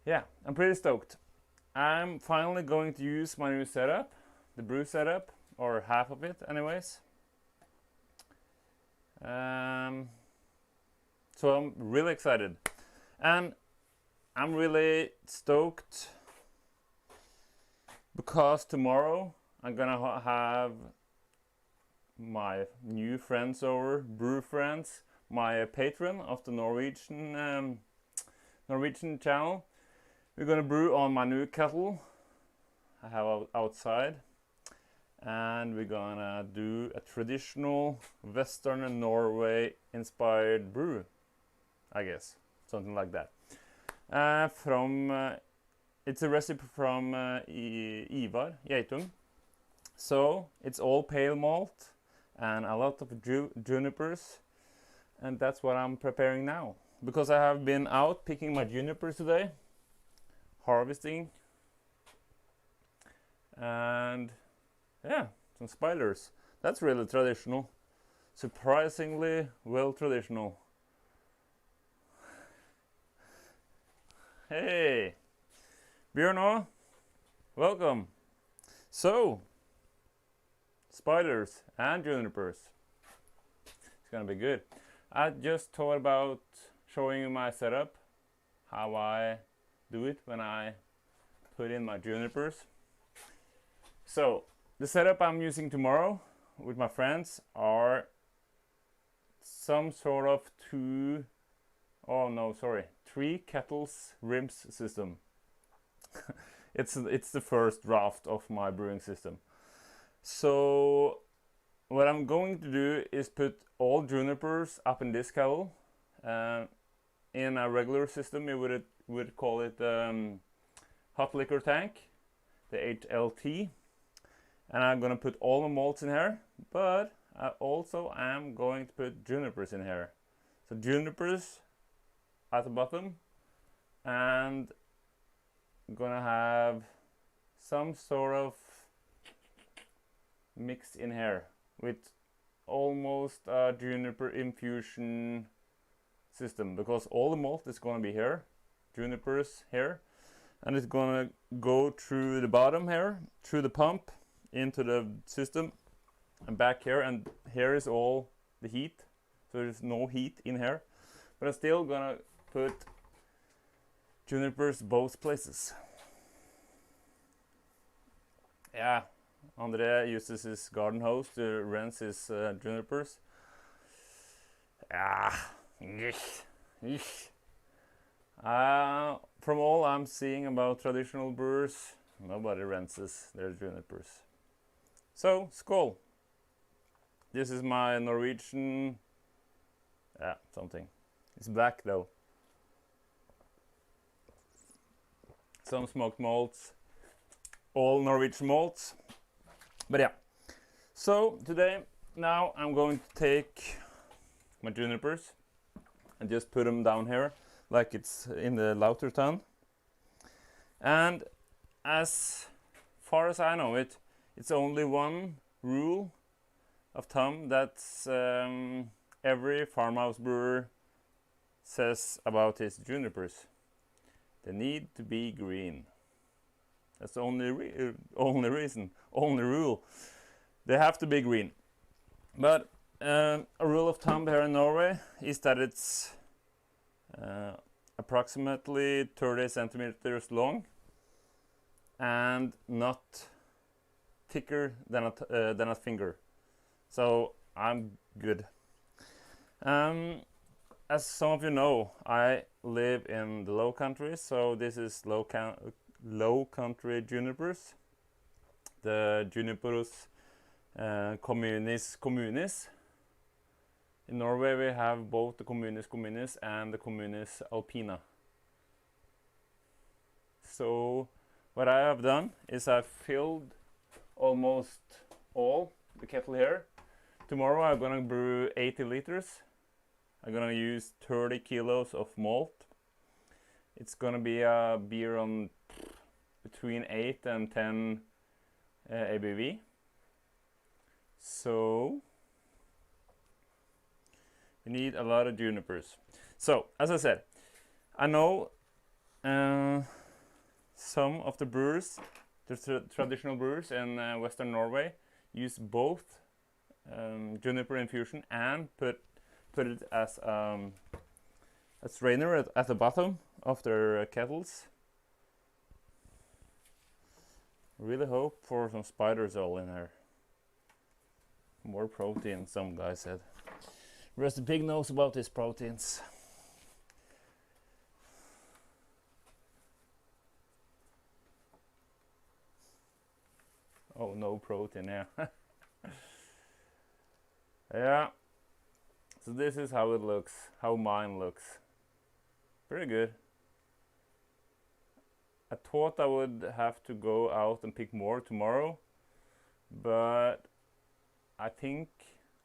Yeah, I'm pretty stoked. I'm finally going to use my new setup, the brew setup, or half of it anyways. So I'm really excited. And I'm really stoked because tomorrow I'm gonna have my new friends over, brew friends, my patron of the Norwegian channel. We're gonna brew on my new kettle I have outside, and we're gonna do a traditional Western Norway inspired brew, I guess, something like that. It's a recipe from Ivar Geitung. So it's all pale malt and a lot of junipers, and that's what I'm preparing now. Because I have been out picking my junipers today, harvesting, and yeah, some spiders. That's really traditional. Surprisingly well traditional. Hey, Bjørnå, welcome. So, spiders and junipers. It's gonna be good. I just thought about showing you my setup, how I do it when I put in my junipers. So, the setup I'm using tomorrow with my friends are some sort of three kettles rims system. It's the first draft of my brewing system. So what I'm going to do is put all junipers up in this kettle. In a regular system, you would call it hot liquor tank, the HLT. And I'm gonna put all the malts in here, but I also am going to put junipers in here. So junipers at the bottom, and gonna have some sort of mix in here with almost a juniper infusion system, because all the malt is gonna be here, junipers here, and it's gonna go through the bottom here, through the pump, into the system, and back here, and here is all the heat, so there's no heat in here, but I'm still gonna put junipers both places. Yeah, Andre uses his garden hose to rinse his junipers. From all I'm seeing about traditional brewers, nobody rinses their junipers. So, skål! This is my Norwegian... something. It's black though. Some smoked malts. All Norwegian malts. But yeah. So, now I'm going to take my junipers and just put them down here, like it's in the Lauterton. And as far as I know it, it's only one rule of thumb that every farmhouse brewer says about his junipers. They need to be green. That's the only reason, only rule. They have to be green. But a rule of thumb here in Norway is that it's approximately 30 centimeters long and not thicker than a finger. So I'm good. As some of you know, I live in the low country, so this is low country junipers. The Junipers communis. In Norway we have both the communis and the communis alpina. So what I have done is I've filled almost all the kettle here. Tomorrow I'm gonna brew 80 liters. I'm gonna use 30 kilos of malt. It's gonna be a beer on between 8 and 10 ABV. So we need a lot of junipers. So as I said, I know some of the brewers, the traditional brewers in Western Norway, use both juniper infusion and put it as a strainer at the bottom of their kettles. Really hope for some spiders all in there. More protein, some guy said. Rusty Pig knows about his proteins. Oh, no protein, yeah. Yeah. So this is how it looks, how mine looks. Pretty good. I thought I would have to go out and pick more tomorrow, but I think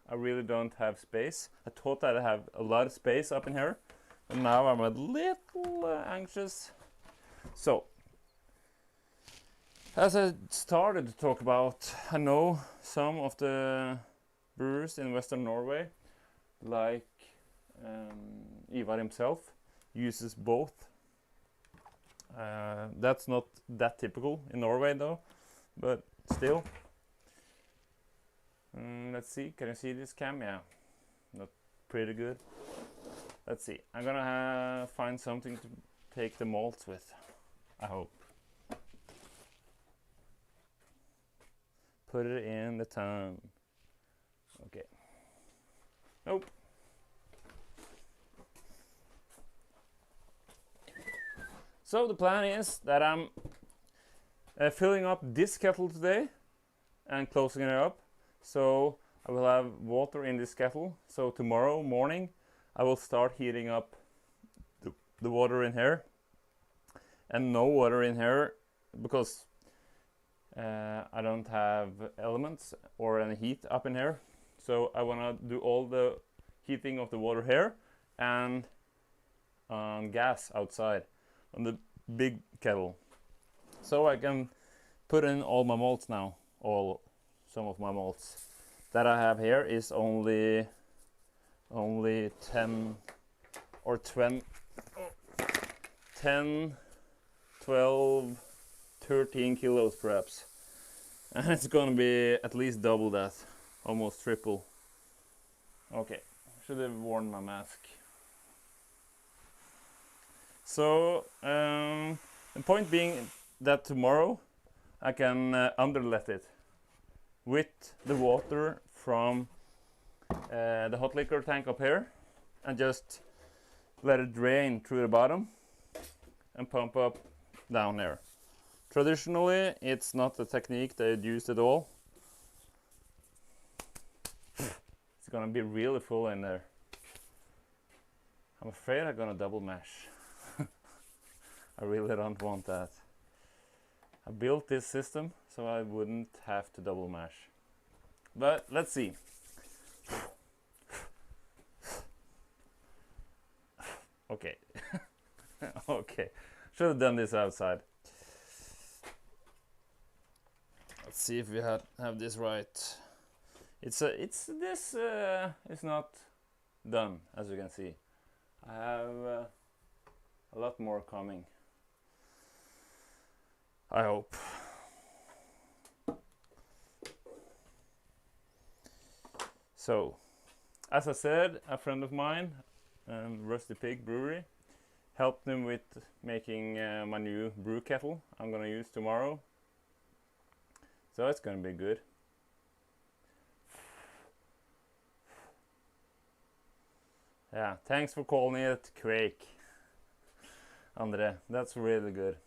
I really don't have space. I thought I'd have a lot of space up in here, and now I'm a little anxious. So, as I started to talk about, I know some of the brewers in Western Norway, like Ivar himself, uses both. That's not that typical in Norway though, but still. Let's see, can you see this cam? Yeah, not pretty good. Let's see, I'm gonna find something to take the malts with, I hope. Put it in the tun. Okay. Nope. So the plan is that I'm filling up this kettle today and closing it up. So I will have water in this kettle. So tomorrow morning I will start heating up the water in here. And no water in here because I don't have elements or any heat up in here. So I want to do all the heating of the water here and gas outside on the big kettle. So I can put in all my malts now. Some of my malts that I have here is only 10 or 20, 10, 12, 13 kilos perhaps. And it's gonna be at least double that, almost triple. Okay, should have worn my mask. So the point being that tomorrow I can underlet it with the water from the hot liquor tank up here and just let it drain through the bottom and pump up down there. Traditionally, it's not the technique they'd used at all. It's gonna be really full in there. I'm afraid I'm gonna double mash. I really don't want that. I built this system so I wouldn't have to double mash. But let's see. Okay. Okay. Should have done this outside. Let's see if we have this right. This is not done, as you can see. I have a lot more coming. I hope. So, as I said, a friend of mine, Rusty Pig Brewery, helped him with making my new brew kettle I'm gonna use tomorrow. So it's gonna be good. Yeah, thanks for calling it Quake, Andre. That's really good.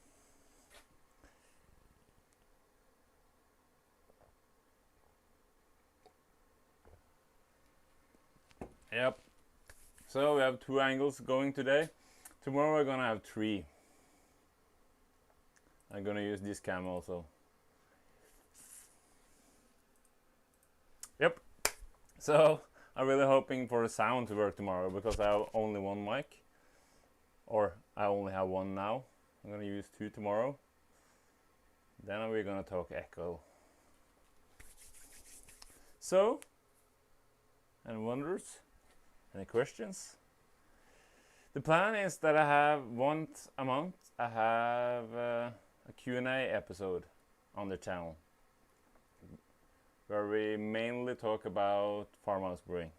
Yep. So we have 2 angles going today. Tomorrow we're gonna have 3. I'm gonna use this cam also. Yep. So I'm really hoping for the sound to work tomorrow because I have only 1 mic. Or I only have 1 now. I'm gonna use 2 tomorrow. Then we're gonna talk echo. So, any wonders? Any questions? The plan is that I have once a month, I have a Q&A episode on the channel where we mainly talk about farmhouse brewing.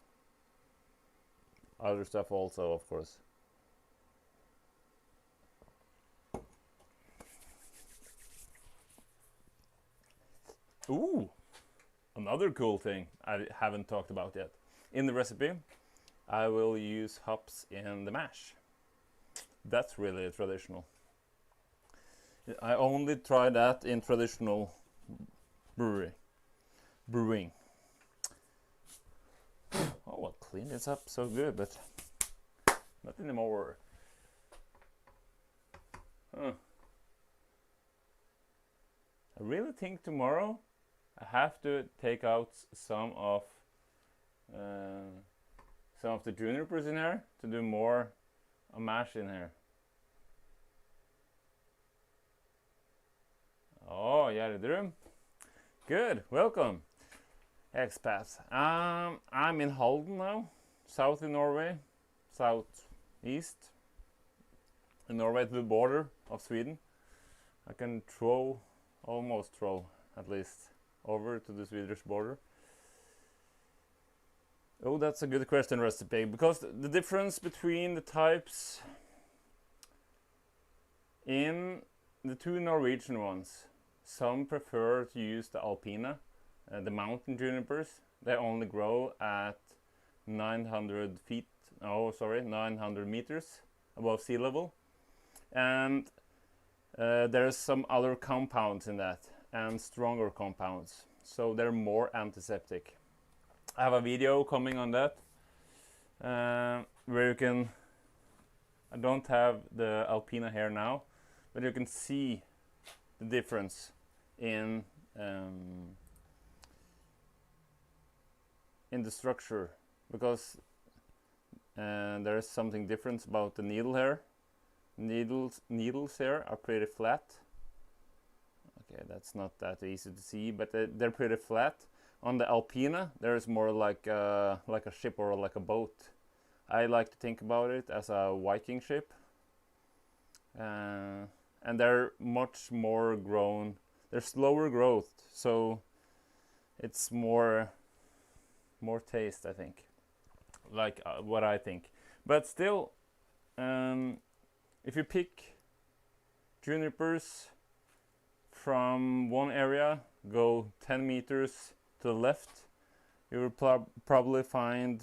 Other stuff also, of course. Ooh, another cool thing I haven't talked about yet. In the recipe, I will use hops in the mash. That's really traditional. I only try that in traditional brewing. Oh, I'll clean this up so good, but not anymore. Huh. I really think tomorrow I have to take out some of the junipers in here to do more a mash in here. Oh, Gjerdrum. Good, welcome, expats. I'm in Halden now, south in Norway, southeast in Norway to the border of Sweden. I can almost throw at least over to the Swedish border. Oh, that's a good question, recipe, because the difference between the types in the two Norwegian ones, some prefer to use the alpina, the mountain junipers. They only grow at 900 meters above sea level. And there's some other compounds in that, and stronger compounds, so they're more antiseptic. I have a video coming on that where you can, I don't have the alpina here now, but you can see the difference in the structure, because there is something different about the needle here. Needles here are pretty flat. Okay, that's not that easy to see, but they're pretty flat. On the alpina, there is more like a ship or like a boat. I like to think about it as a Viking ship, and they're much more grown. They're slower growth, so it's more taste, I think. Like what I think, but still. If you pick junipers from one area, go 10 meters to the left, you will probably find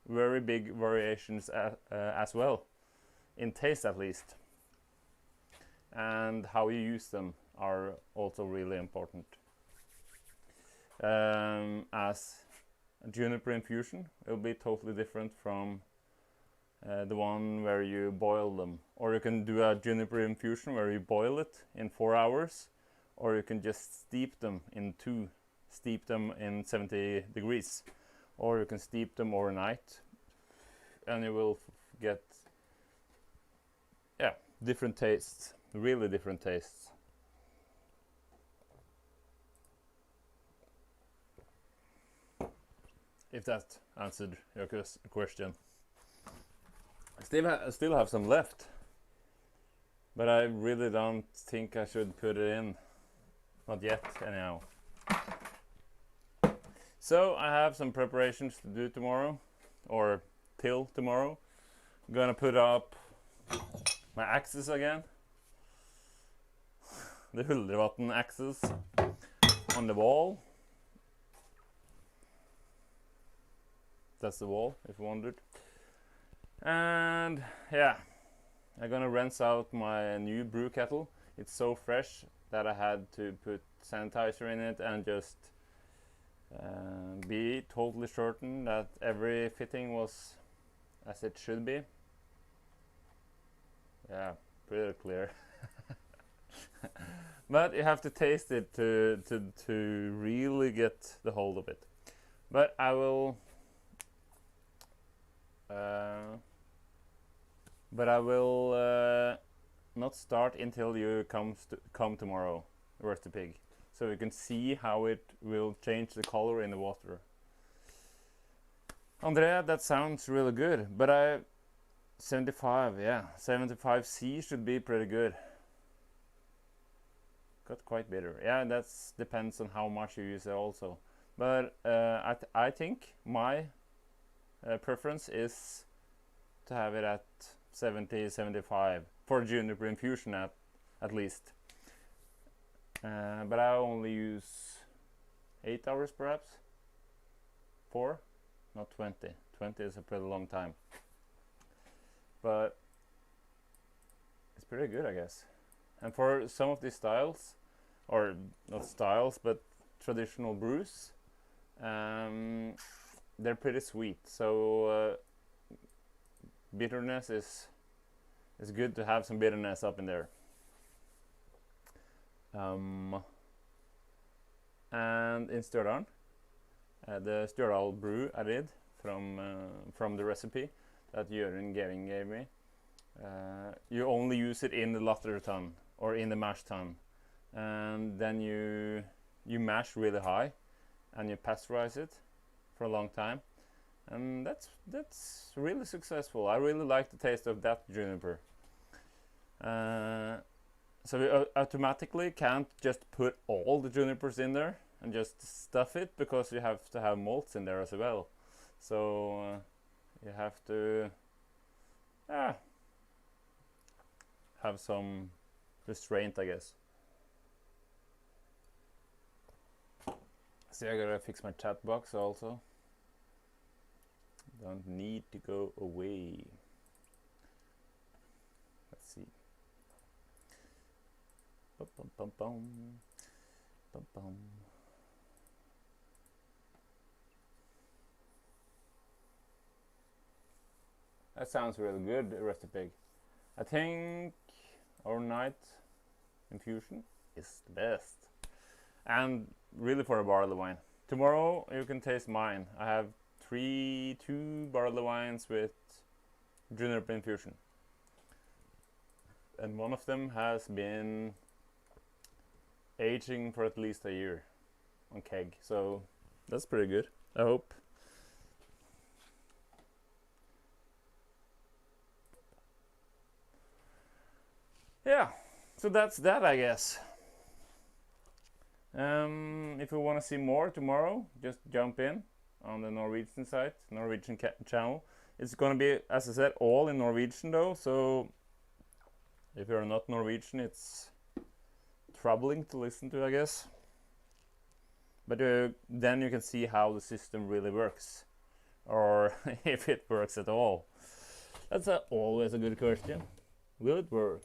very big variations as well, in taste at least. And how you use them are also really important. As a juniper infusion, it will be totally different from the one where you boil them. Or you can do a juniper infusion where you boil it in 4 hours, or you can just steep them in 70 degrees, or you can steep them overnight, and you will get different tastes, really different tastes. If that answered your question. I still have some left, but I really don't think I should put it in. Not yet, anyhow. So I have some preparations to do tomorrow, or till tomorrow. I'm gonna put up my axes again. The Huldrevatn axes on the wall. That's the wall, if you wondered. And yeah, I'm gonna rinse out my new brew kettle. It's so fresh that I had to put sanitizer in it and just be totally certain that every fitting was as it should be. Yeah, pretty clear. But you have to taste it to really get the hold of it. But I will not start until you come tomorrow, roast the pig, so you can see how it will change the color in the water. Andrea, that sounds really good, but 75, yeah. 75C should be pretty good. Got quite bitter. Yeah, that depends on how much you use it also. But I think my preference is to have it at 70, 75 for juniper infusion at least. But I only use 8 hours perhaps. 4, not 20. 20 is a pretty long time. But it's pretty good, I guess. And for some of these styles, or not styles, but traditional brews, they're pretty sweet. So bitterness is good to have some bitterness up in there. And in Stjørdal, the Stjørdal brew I did from the recipe that Jørund Gering gave me, you only use it in the latter tun or in the mash tun, and then you mash really high and you pasteurize it for a long time, and that's really successful. I really like the taste of that juniper. So we automatically can't just put all the junipers in there and just stuff it, because you have to have malts in there as well. So you have to have some restraint, I guess. See, I gotta fix my chat box also. Don't need to go away. Let's see. Bum, bum, bum, bum. Bum, bum. That sounds really good, Rusty Pig. I think overnight infusion is the best. And really for a barley wine. Tomorrow you can taste mine. I have two barley wines with juniper infusion. And one of them has been aging for at least a year on keg. So that's pretty good, I hope. Yeah, so that's that, I guess. If you want to see more tomorrow, just jump in on the Norwegian site, Norwegian channel. It's gonna be, as I said, all in Norwegian though, so if you're not Norwegian, it's troubling to listen to, I guess. But then you can see how the system really works, or if it works at all. That's always a good question. Will it work?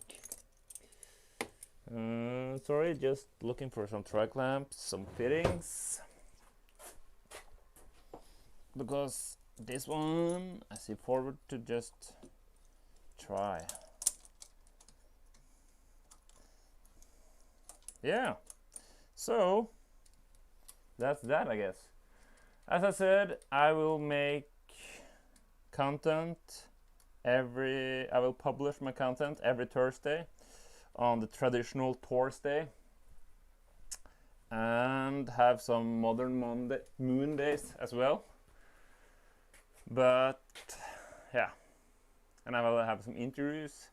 Sorry, just looking for some tri clamps, some fittings, because this one I see forward to just try. Yeah, so that's that, I guess. As I said, I will make content I will publish my content every Thursday on the traditional Thursday, and have some modern moon days as well. But yeah, and I will have some interviews.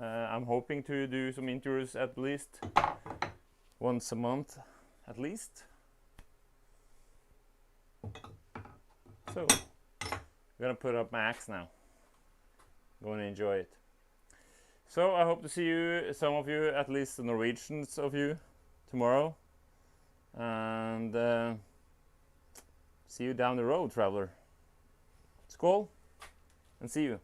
I'm hoping to do some interviews at least once a month, at least. So I'm gonna put up my axe now. I'm gonna enjoy it. So I hope to see you, some of you, at least the Norwegians of you, tomorrow. And see you down the road, traveler. Skål, and see you.